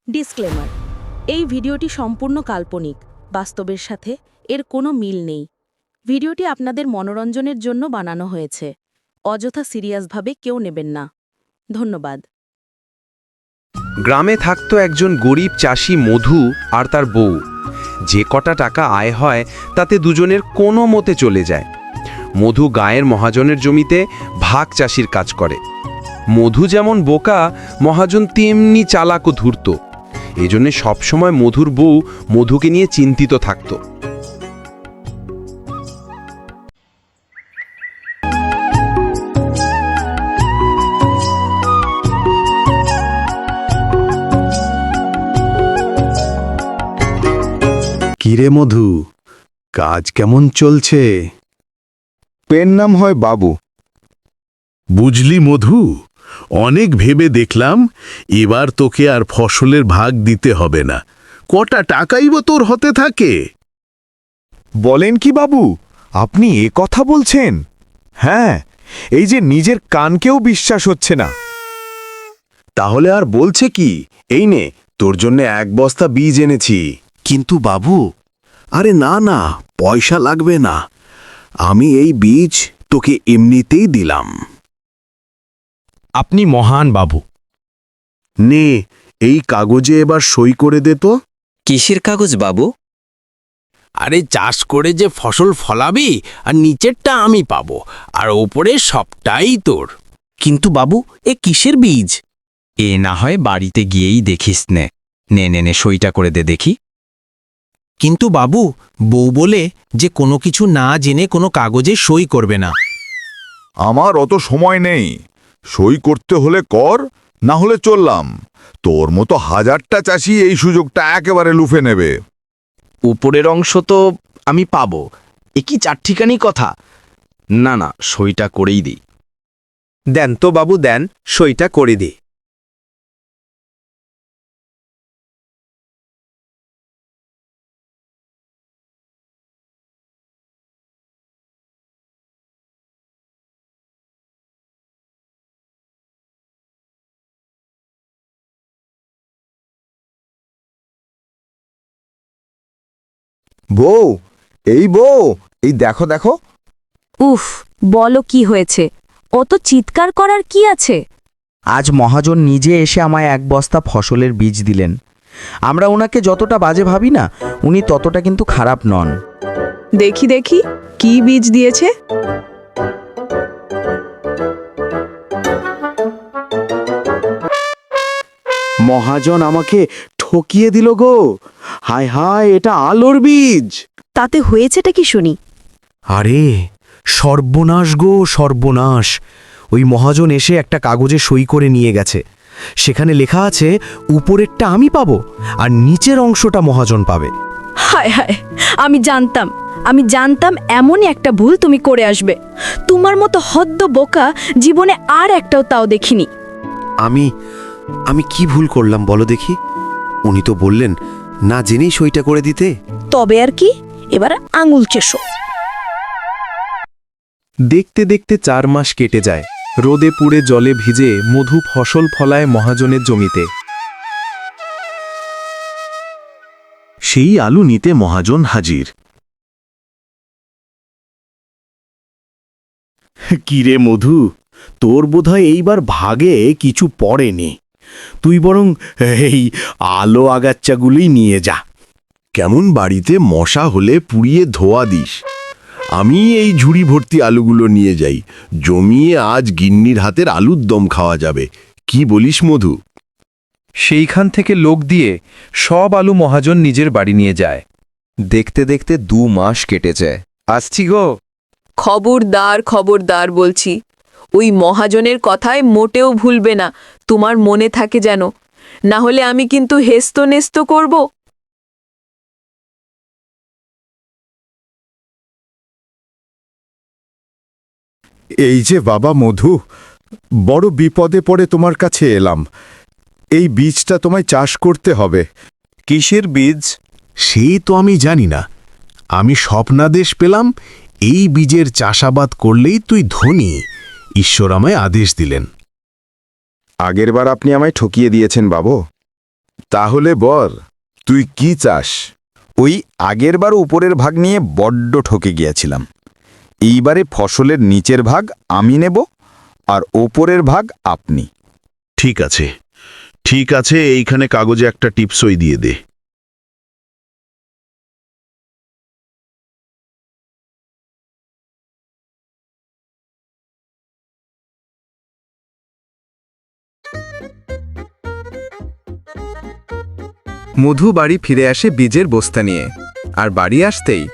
Disclaimer, এই ভিডিওটি সম্পূর্ণ কাল্পনিক, বাস্তবের সাথে এর কোনো মিল নেই। ভিডিওটি আপনাদের মনোরঞ্জনের জন্য বানানো হয়েছে। অযথা সিরিয়াসভাবে কেউ নেবেন না। ধন্যবাদ। গ্রামে থাকতো একজন গরিব চাষি মধু আর তার বউ। যে কটা টাকা আয় হয় তাতে দুজনের কোনো মতে চলে যায়। মধু গায়ের মহাজনের জমিতে ভাগ চাষির কাজ করে। মধু যেমন বোকা, মহাজন তেমনি চালাক ও ধূর্ত। এজন্য সবসময় মধুর বউ মধুকে নিয়ে চিন্তিত থাকত। কিরে মধু, কাজ কেমন চলছে? পেন নাম হয় বাবু। বুঝলি মধু, অনেক ভেবে দেখলাম এবার তোকে আর ফসলের ভাগ দিতে হবে না। কটা টাকাই বা তোর হতে থাকে। বলেন কি বাবু, আপনি এ কথা বলছেন? হ্যাঁ, এই যে নিজের কানকেও বিশ্বাস হচ্ছে না। তাহলে আর বলছে কি? এই নে, তোর জন্য 1 বস্তা বীজ এনেছি। কিন্তু বাবু, আরে না না, পয়সা লাগবে না। আমি এই বীজ তোকে এমনিতেই দিলাম। আপনি মহান বাবু। নে, এই কাগজে এবার সই করে দে তো। কিসের কাগজ বাবু? আরে চাষ করে যে ফসল ফলাবি, আর নিচেরটা আমি পাবো, আর ওপরে সবটাই তোর। কিন্তু বাবু, এ কিসের বীজ? এ না হয় বাড়িতে গিয়েই দেখিস নে। নে নে নে, সইটা করে দে দেখি। কিন্তু বাবু, বউ বলে যে কোনো কিছু না জেনে কোনো কাগজে সই করবে না। আমার অত সময় নেই। সই করতে হলে কর, না হলে চললাম। তোর মতো হাজারটা চাষি এই সুযোগটা একেবারে লুফে নেবে। উপরের অংশ তো আমি পাবো, এ কি চারঠিকানি কথা? না না, সইটা করেই দিই। দেন তো বাবু, দেন, সইটা করে দিই। বউ, এই বউ, এই দেখো দেখো। উফ, বলো কি হয়েছে? অত চিৎকার করার কি আছে? আজ মহাজন নিজে এসে আমায় 1 বস্তা ফসলের বীজ দিলেন। আমরা ওনাকে যতটা বাজে ভাবি না, উনি ততটা কিন্তু খারাপ নন। দেখি দেখি, কি বীজ দিয়েছে? মহাজন আমাকে ঠকিয়ে দিল গো। হায় হায়, এটা আলোর বীজ। তাতে হয়েছেটা কি শুনি? আরে সর্বনাশ গো, সর্বনাশ! ওই মহাজন এসে একটা কাগজে সই করে নিয়ে গেছে। সেখানে লেখা আছে উপরেরটা আমি পাবো, আর নিচের অংশটা মহাজন পাবে। হায় হায়, আমি জানতাম এমনই একটা ভুল তুমি করে আসবে। তোমার মতো হদ্দ বোকা জীবনে আর একটাও তাও দেখিনি। আমি কি ভুল করলাম বলো দেখি? উনি তো বললেন না জেনেই সইটা করে দিতে। তবে আর কি, এবার আঙুল চেষো। দেখতে দেখতে 4 মাস কেটে যায়। রোদে পুড়ে জলে ভিজে মধু ফসল ফলায় মহাজনের জমিতে। সেই আলু নিতে মহাজন হাজির। কিরে মধু, তোর বোধহয় এইবার ভাগে কিছু পড়েনি। তুই বরং এই আলো আগাচ্চাগুলোই নিয়ে যা। কেমন বাড়িতে মশা হলে পুড়িয়ে ধোয়া দিস। আমি এই ঝুড়ি ভর্তি আলুগুলো নিয়ে যাই। জমিয়ে আজ গিন্নির হাতের আলুর দম খাওয়া যাবে। কি বলিস মধু? সেইখান থেকে লোক দিয়ে সব আলু মহাজন নিজের বাড়ি নিয়ে যায়। দেখতে দেখতে 2 মাস কেটে যায়। আসছি গো। খবরদার খবরদার বলছি, ওই মহাজনের কথায় মোটেও ভুলবে না। তোমার মনে থাকে যেন, না হলে আমি কিন্তু হেস্ত নেস্ত করব। এই যে বাবা মধু, বড় বিপদে পড়ে তোমার কাছে এলাম। এই বীজটা তোমায় চাষ করতে হবে। কিসের বীজ? সেই তো আমি জানি না। আমি স্বপ্নাদেশ পেলাম এই বীজের চাষাবাদ করলেই তুই ধনী। ঈশ্বর আমায় আদেশ দিলেন। আগেরবার আপনি আমায় ঠকিয়ে দিয়েছেন বাবু। তাহলে বল, তুই কি চাস? ওই আগেরবার উপরের ভাগ নিয়ে বড্ড ঠকে গিয়েছিলাম। এইবারে ফসলের নিচের ভাগ আমি নেব, আর ওপরের ভাগ আপনি। ঠিক আছে, ঠিক আছে, এইখানে কাগজে একটা টিপসই দিয়ে দে। মধু বাড়ি ফিরে আসে বীজের বস্তা নিয়ে, আর বাড়ি আসতেই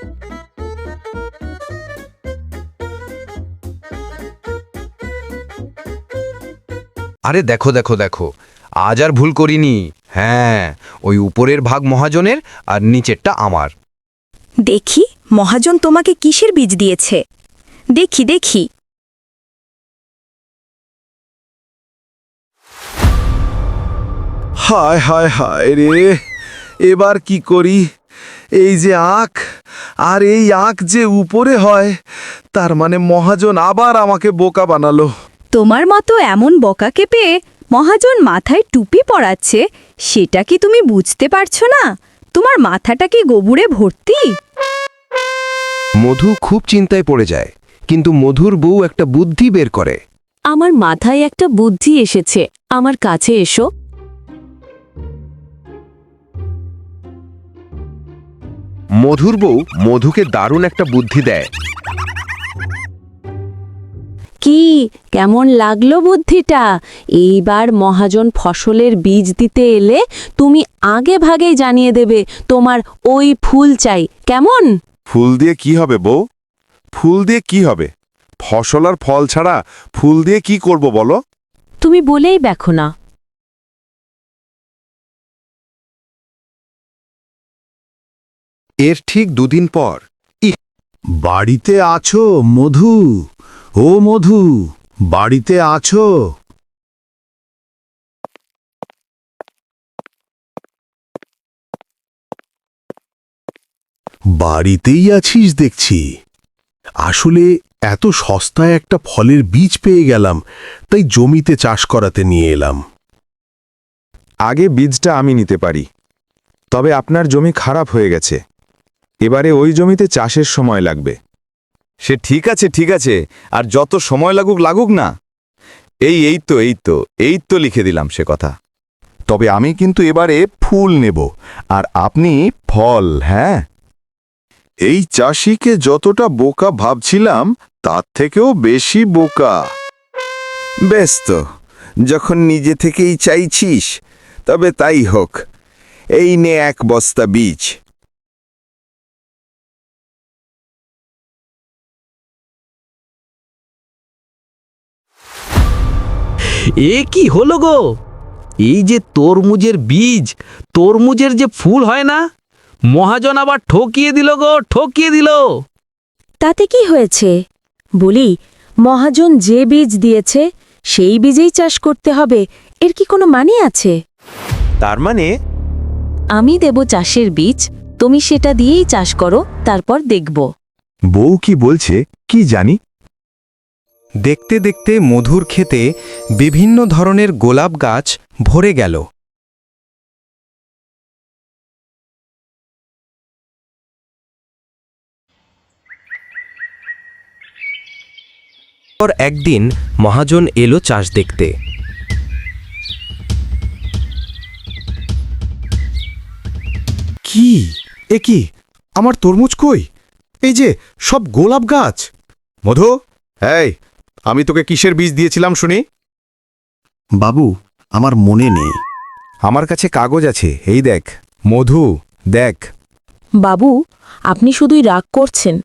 আরে দেখো দেখো দেখো, আজ আর ভুল করিনি। হ্যাঁ, ওই উপরের ভাগ মহাজনের আর নিচেরটা আমার। দেখি মহাজন তোমাকে কিসের বীজ দিয়েছে। দেখি দেখি। হায় হায় হায় রে, এবার কি করি? এই যে আখ, আর এই আখ যে উপরে হয়, তার মানে মহাজন আবার আমাকে বোকা বানালো। তোমার মতো এমন বকাকে পেয়ে মহাজন মাথায় টুপি পরাচ্ছে, সেটা কি তুমি বুঝতে পারছো না? তোমার মাথাটা কি গোবরে ভর্তি? মধু খুব চিন্তায় পড়ে যায়, কিন্তু মধুর বউ একটা বুদ্ধি বের করে। আমার মাথায় একটা বুদ্ধি এসেছে, আমার কাছে এসো। মধুর বউ মধুকে দারুণ একটা বুদ্ধি দেয়। কি কেমন লাগলো বুদ্ধিটা? এইবার মহাজন ফসলের বীজ দিতে এলে তুমি আগে ভাগেই জানিয়ে দেবে তোমার ওই ফুল চাই, কেমন? ফুল দিয়ে কি হবে বউ? ফুল দিয়ে কি হবে? ফসল আর ফল ছাড়া ফুল দিয়ে কি করব বলো? তুমি বলেই দেখো না। এর ঠিক দুদিন পর। বাড়িতে আছো মধু? ও মধু, বাড়িতে আছো? বাড়িতেই আছিস দেখছি। আসলে এত সস্তায় একটা ফলের বীজ পেয়ে গেলাম, তাই জমিতে চাষ করাতে নিয়ে এলাম। আগে বীজটা আমি নিতে পারি, তবে আপনার জমি খারাপ হয়ে গেছে। এবারে ওই জমিতে চাষের সময় লাগবে। সে ঠিক আছে, আর যত সময় লাগুক না। এই তো লিখে দিলাম সে কথা। তবে আমি কিন্তু এবারে ফুল নেব, আর আপনি ফল। হ্যাঁ, এই চাষিকে যতটা বোকা ভাবছিলাম তার থেকেও বেশি বোকা। বেশ তো, যখন নিজে থেকেই চাইছিস, তবে তাই হোক। এই নে 1 বস্তা বীজ। এ কি হলো গো? এই যে তরমুজের বীজ, তরমুজের যে ফুল হয় না, মহাজন আবার ঠকিয়ে দিল গো, ঠকিয়ে দিল। তাতে কি হয়েছে? বলি, মহাজন যে বীজ দিয়েছে সেই বীজেই চাষ করতে হবে, এর কি কোনো মানে আছে? তার মানে আমি দেব চাষের বীজ, তুমি সেটা দিয়েই চাষ করো, তারপর দেখব। বউ কি বলছে কি জানি। দেখতে দেখতে মধুর ক্ষেতে বিভিন্ন ধরনের গোলাপ গাছ ভরে গেল। পর একদিন মহাজন এলো চাষ দেখতে। কি এ কি, আমার তরমুজ কই? এই যে সব গোলাপ গাছ। মধু, এই, আমি তোকে কিসের বীজ দিয়েছিলাম শুনি? বাবু, আমার মনে নেই। আমার কাছে কাগজ আছে, এই দেখ। মধু, দেখ। বাবু, আপনি শুধুই রাগ করছেন।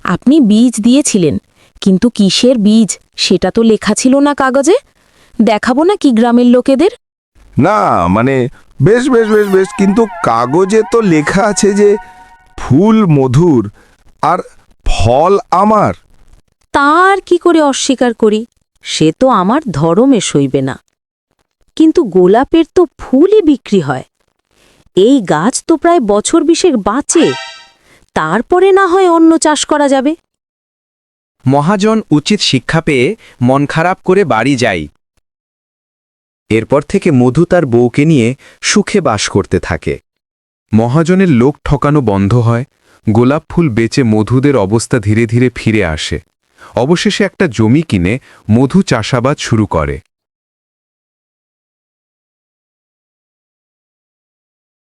আপনি বীজ দিয়েছিলেন, কিন্তু কিসের বীজ সেটা তো লেখা ছিল না কাগজে। দেখাবো না কি গ্রামের লোকেদের? না মানে, বেশ বেশ বেশ বেশ, কিন্তু কাগজে তো লেখা আছে যে ফুল মধুর আর ফল আমার। তার কি করে অস্বীকার করি? সে তো আমার ধরমে সইবে না। কিন্তু গোলাপের তো ফুলই বিক্রি হয়। এই গাছ তো প্রায় বছর 20 বাঁচে, তারপরে না হয় অন্য চাষ করা যাবে। মহাজন উচিত শিক্ষা পেয়ে মন খারাপ করে বাড়ি যায়। এরপর থেকে মধু তার বউকে নিয়ে সুখে বাস করতে থাকে। মহাজনের লোক ঠকানো বন্ধ হয়, গোলাপ ফুল বেচে মধুদের অবস্থা ধীরে ধীরে ফিরে আসে। অবশেষে একটা জমি কিনে মধু চাষাবাদ শুরু করে।